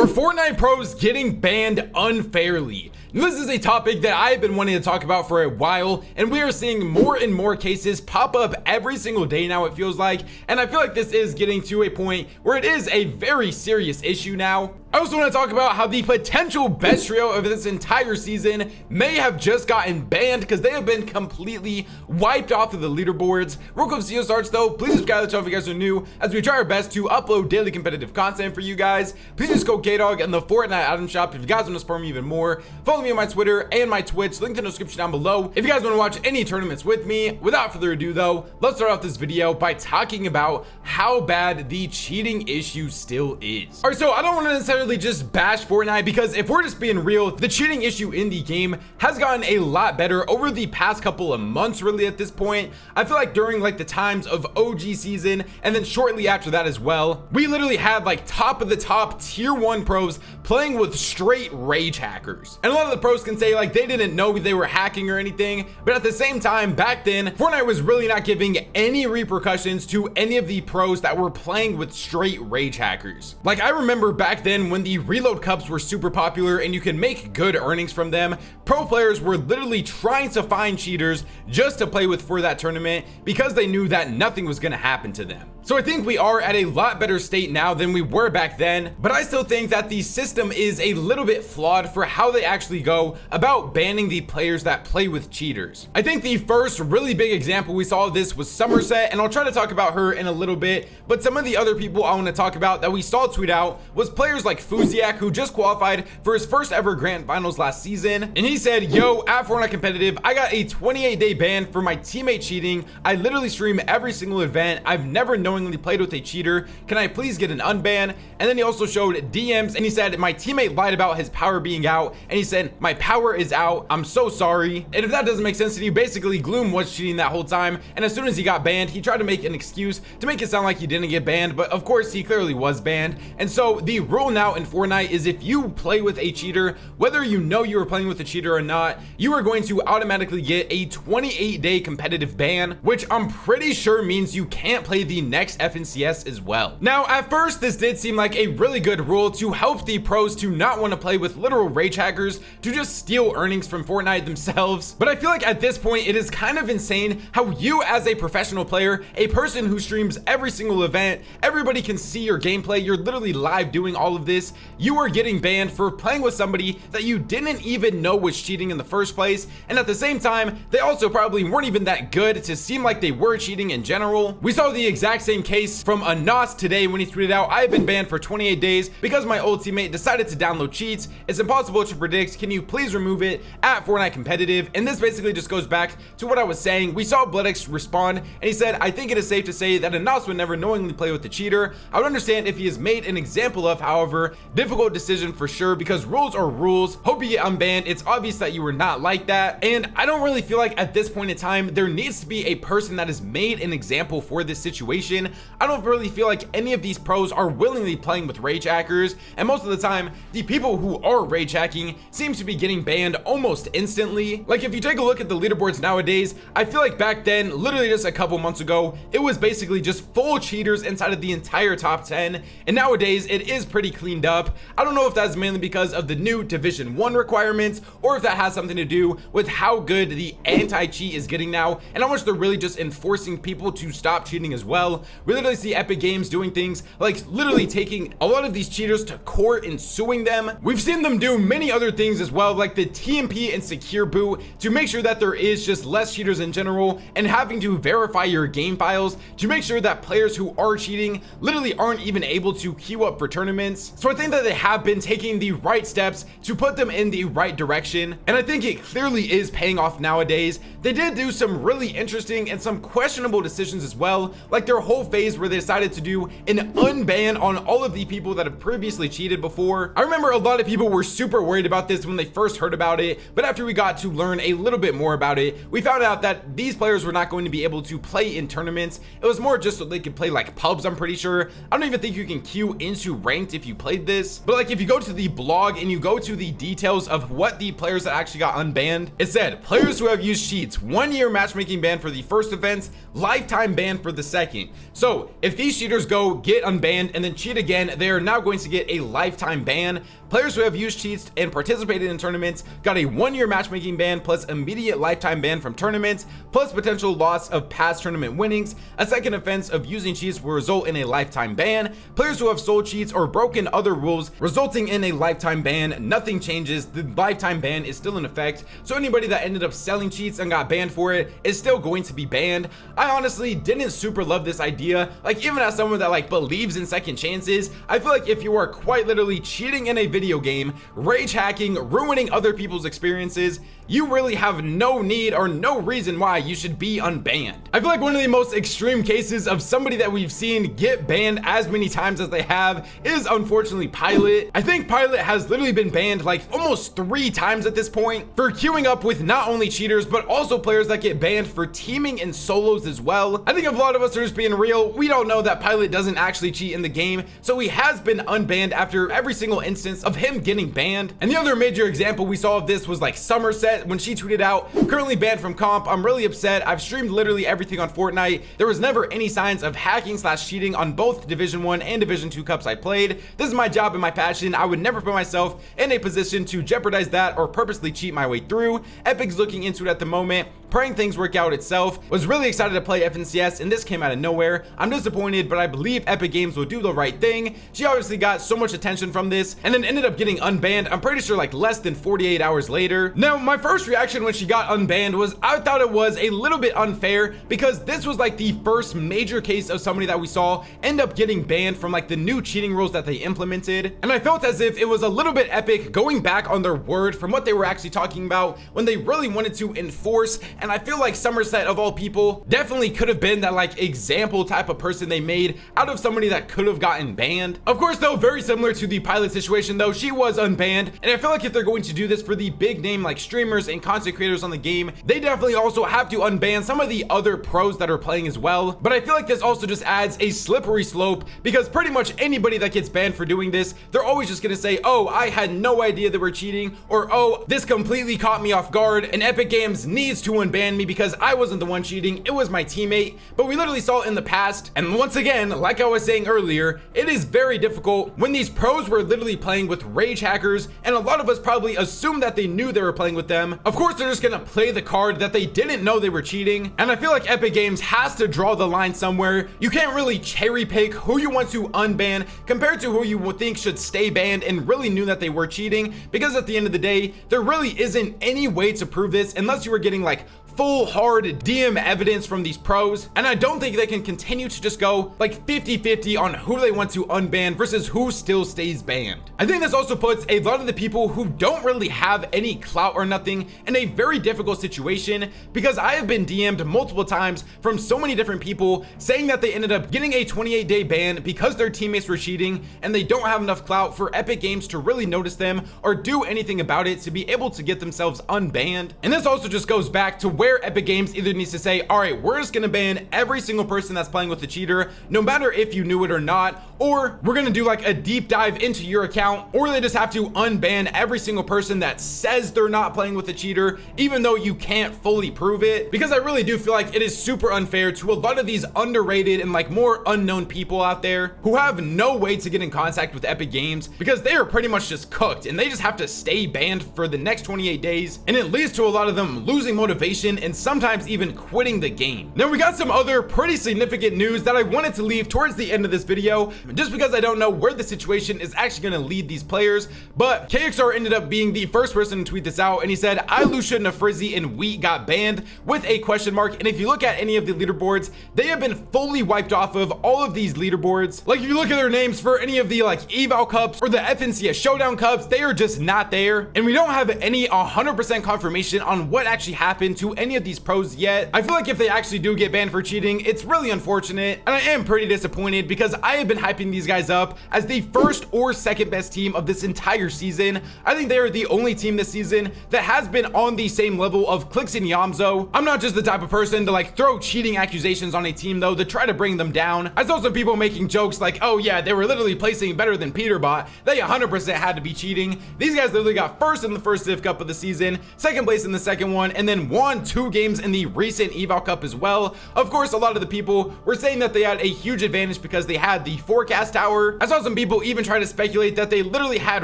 Are Fortnite pros getting banned unfairly? This is a topic that I have been wanting to talk about for a while, and we are seeing more and more cases pop up every single day now, it feels like, and I feel like this is getting to a point where it is a very serious issue now. I also want to talk about how the potential best trio of this entire season may have just gotten banned because they have been completely wiped off of the leaderboards. Real quick video starts though, please subscribe to the channel if you guys are new, as we try our best to upload daily competitive content for you guys. Please just go K-Dog and the Fortnite item shop if you guys want to support me even more. Follow me on my Twitter and my Twitch, link in the description down below if you guys want to watch any tournaments with me. Without further ado though, let's start off this video by talking about how bad the cheating issue still is. Alright, so I don't want to necessarily just bash Fortnite, because if we're just being real, the cheating issue in the game has gotten a lot better over the past couple of months. Really, at this point, I feel like during like the times of OG season and then shortly after that as well, we literally had like top of the top tier 1 pros playing with straight rage hackers, and a lot of the pros can say like they didn't know they were hacking or anything, but at the same time back then Fortnite was really not giving any repercussions to any of the pros that were playing with straight rage hackers. Like, I remember back then when the reload cups were super popular and you can make good earnings from them, pro players were literally trying to find cheaters just to play with for that tournament because they knew that nothing was going to happen to them. So I think we are at a lot better state now than we were back then, but I still think that the system is a little bit flawed for how they actually go about banning the players that play with cheaters. I think the first really big example we saw of this was Somerset, and I'll try to talk about her in a little bit, but some of the other people I want to talk about that we saw tweet out was players like Fuziak, who just qualified for his first ever grand finals last season, and he said, yo, at Fortnite competitive, I got a 28-day ban for my teammate cheating. I literally stream every single event. I've never knowingly played with a cheater. Can I please get an unban? And then he also showed DMs, and he said my teammate lied about his power being out, and he said my power is out, I'm so sorry. And if that doesn't make sense to you, basically Gloom was cheating that whole time, and as soon as he got banned, he tried to make an excuse to make it sound like he didn't get banned, but of course he clearly was banned. And so the rule now in Fortnite is if you play with a cheater, whether you know you were playing with a cheater or not, you are going to automatically get a 28-day competitive ban, which I'm pretty sure means you can't play the next FNCS as well. Now, at first, this did seem like a really good rule to help the pros to not want to play with literal rage hackers to just steal earnings from Fortnite themselves, but I feel like at this point it is kind of insane how you, as a professional player, a person who streams every single event, everybody can see your gameplay, you're literally live doing all of this, you are getting banned for playing with somebody that you didn't even know was cheating in the first place, and at the same time they also probably weren't even that good to seem like they were cheating in general. We saw the exact same case from Anas today when he tweeted out, I have been banned for 28 days because my old teammate decided to download cheats. It's impossible to predict. Can you please remove it at Fortnite competitive? And this basically just goes back to what I was saying. We saw BloodX respond, and he said, I think it is safe to say that Anas would never knowingly play with the cheater. I would understand if he is made an example of, however, difficult decision for sure, because rules are rules. Hope you get unbanned. It's obvious that you were not like that, and I don't really feel like at this point in time there needs to be a person that is made an example for this situation. I don't really feel like any of these pros are willingly playing with rage hackers, and most of the time the people who are rage hacking seem to be getting banned almost instantly. Like, if you take a look at the leaderboards nowadays, I feel like back then, literally just a couple months ago, it was basically just full cheaters inside of the entire top 10, and nowadays it is pretty cleaned up. I don't know if that's mainly because of the new Division 1 requirements, or if that has something to do with how good the anti-cheat is getting now and how much they're really just enforcing people to stop cheating as well. We literally see Epic Games doing things like literally taking a lot of these cheaters to court and suing them. We've seen them do many other things as well, like the TMP and secure boot, to make sure that there is just less cheaters in general, and having to verify your game files to make sure that players who are cheating literally aren't even able to queue up for tournaments. So I think that they have been taking the right steps to put them in the right direction, and I think it clearly is paying off nowadays. They did do some really interesting and some questionable decisions as well, like their whole phase where they decided to do an unban on all of the people that have previously cheated before. I remember a lot of people were super worried about this when they first heard about it, but after we got to learn a little bit more about it, we found out that these players were not going to be able to play in tournaments. It was more just so they could play like pubs, I'm pretty sure. I don't even think you can queue into ranked if you played this, but like if you go to the blog and you go to the details of what the players that actually got unbanned, it said players who have used cheats, 1 year matchmaking ban for the first offense, lifetime ban for the second, So if these cheaters go get unbanned and then cheat again, they are now going to get a lifetime ban. Players who have used cheats and participated in tournaments got a 1-year matchmaking ban plus immediate lifetime ban from tournaments, plus potential loss of past tournament winnings. A second offense of using cheats will result in a lifetime ban. Players who have sold cheats or broken other rules resulting in a lifetime ban, nothing changes. The lifetime ban is still in effect. So anybody that ended up selling cheats and got banned for it is still going to be banned. I honestly didn't super love this idea. Like, even as someone that like believes in second chances, I feel like if you are quite literally cheating in a video game, rage hacking, ruining other people's experiences, you really have no need or no reason why you should be unbanned. I feel like one of the most extreme cases of somebody that we've seen get banned as many times as they have is unfortunately Pilot. I think Pilot has literally been banned like almost 3 times at this point for queuing up with not only cheaters but also players that get banned for teaming in solos as well. I think if a lot of us are just being real, we don't know that Pilot doesn't actually cheat in the game, so he has been unbanned after every single instance of him getting banned. And the other major example we saw of this was like Somerset, when she tweeted out, currently banned from comp, I'm really upset, I've streamed literally everything on Fortnite, there was never any signs of hacking / cheating on both Division 1 and Division 2 cups I played. This is my job and my passion. I would never put myself in a position to jeopardize that or purposely cheat my way through. Epic's looking into it at the moment, praying things work out itself. Was really excited to play FNCS and this came out of nowhere. I'm disappointed, but I believe Epic Games will do the right thing. She obviously got so much attention from this and then ended up getting unbanned, I'm pretty sure like less than 48 hours later. Now my first reaction when she got unbanned was I thought it was a little bit unfair because this was like the first major case of somebody that we saw end up getting banned from like the new cheating rules that they implemented, and I felt as if it was a little bit Epic going back on their word from what they were actually talking about when they really wanted to enforce. And I feel like Somerset of all people definitely could have been that like example type of person they made out of somebody that could have gotten banned. Of course though, very similar to the Pilot situation though, she was unbanned, and I feel like if they're going to do this for the big name like streamers and content creators on the game, they definitely also have to unban some of the other pros that are playing as well. But I feel like this also just adds a slippery slope because pretty much anybody that gets banned for doing this, they're always just gonna say, oh, I had no idea they were cheating, or oh, this completely caught me off guard and Epic Games needs to unban me because I wasn't the one cheating, it was my teammate. But we literally saw it in the past, and once again, like I was saying earlier, it is very difficult when these pros were literally playing with rage hackers, and a lot of us probably assumed that they knew they were playing with them. Of course they're just gonna play the card that they didn't know they were cheating, and I feel like Epic Games has to draw the line somewhere. You can't really cherry pick who you want to unban compared to who you would think should stay banned and really knew that they were cheating, because at the end of the day, there really isn't any way to prove this unless you were getting like full hard DM evidence from these pros, and I don't think they can continue to just go like 50-50 on who they want to unban versus who still stays banned. I think this also puts a lot of the people who don't really have any clout or nothing in a very difficult situation, because I have been DM'd multiple times from so many different people saying that they ended up getting a 28-day ban because their teammates were cheating and they don't have enough clout for Epic Games to really notice them or do anything about it to be able to get themselves unbanned. And this also just goes back to where Epic Games either needs to say, all right, we're just gonna ban every single person that's playing with the cheater, no matter if you knew it or not, or we're gonna do like a deep dive into your account, or they just have to unban every single person that says they're not playing with the cheater, even though you can't fully prove it. Because I really do feel like it is super unfair to a lot of these underrated and like more unknown people out there who have no way to get in contact with Epic Games because they are pretty much just cooked and they just have to stay banned for the next 28 days, and it leads to a lot of them losing motivation and sometimes even quitting the game. Now we got some other pretty significant news that I wanted to leave towards the end of this video just because I don't know where the situation is actually going to lead these players, but KXR ended up being the first person to tweet this out, and he said Ilusha, Nafrizzi, and Wheat got banned with a question mark. And if you look at any of the leaderboards, they have been fully wiped off of all of these leaderboards. Like if you look at their names for any of the like eval cups or the FNCS showdown cups, they are just not there, and we don't have any 100% confirmation on what actually happened to any of these pros yet. I feel like if they actually do get banned for cheating, it's really unfortunate, and I am pretty disappointed because I have been hyping these guys up as the first or second best team of this entire season. I think they are the only team this season that has been on the same level of Clix and Yamzo. I'm not just the type of person to like throw cheating accusations on a team though to try to bring them down. I saw some people making jokes like, oh yeah, they were literally placing better than Peterbot, they 100% had to be cheating. These guys literally got first in the first Div Cup of the season, second place in the second one, and then won 2 games in the recent Eval Cup as well. Of course, a lot of the people were saying that they had a huge advantage because they had the forecast tower. I saw some people even try to speculate that they literally had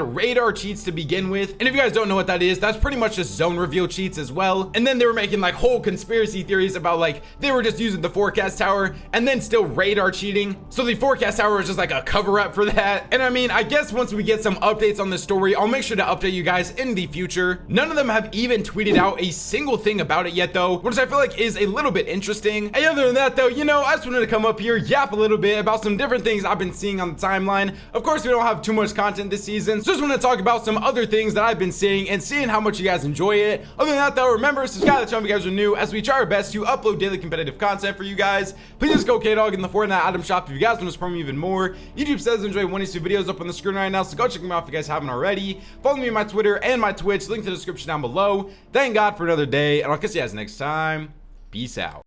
radar cheats to begin with, and if you guys don't know what that is, that's pretty much just zone reveal cheats as well. And then they were making like whole conspiracy theories about like they were just using the forecast tower and then still radar cheating, so the forecast tower was just like a cover-up for that. And I mean, I guess once we get some updates on this story, I'll make sure to update you guys in the future. None of them have even tweeted out a single thing about it yet though, which I feel like is a little bit interesting. Hey, other than that though, you know, I just wanted to come up here, yap a little bit about some different things I've been seeing on the timeline. Of course, we don't have too much content this season, so just want to talk about some other things that I've been seeing and seeing how much you guys enjoy it. Other than that though, remember, subscribe to the channel if you guys are new, as we try our best to upload daily competitive content for you guys. Please just go K-Dog in the Fortnite item shop if you guys want to support me even more. YouTube says enjoy one of these 2 videos up on the screen right now, so go check them out if you guys haven't already. Follow me on my Twitter and my Twitch, link to the description down below. Thank God for another day, and I'll catch you guys next time. Peace out.